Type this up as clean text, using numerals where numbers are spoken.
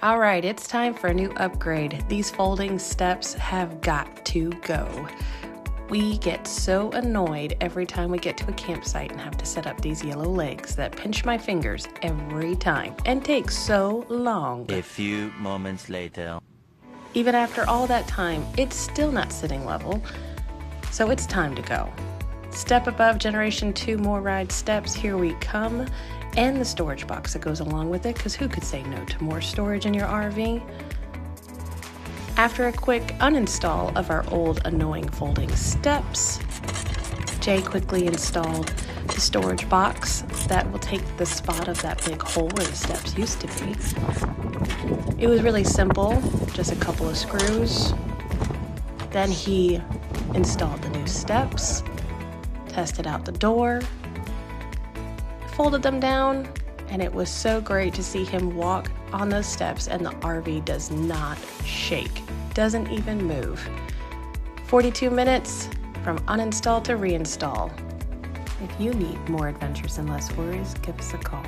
All right, it's time for a new upgrade. These folding steps have got to go. We get so annoyed every time we get to a campsite and have to set up these yellow legs that pinch my fingers every time and take so long. A few moments later. Even after all that time, it's still not sitting level, so it's time to go. Step above Generation 2 MORryde Steps, here we come, and the storage box that goes along with it, because who could say no to more storage in your RV? After a quick uninstall of our old annoying folding steps, Jay quickly installed the storage box that will take the spot of that big hole where the steps used to be. It was really simple, just a couple of screws. Then he installed the new steps, tested out the door, folded them down, and it was so great to see him walk on those steps and the RV does not shake, doesn't even move. 42 minutes from uninstall to reinstall. If you need more adventures and less worries, give us a call.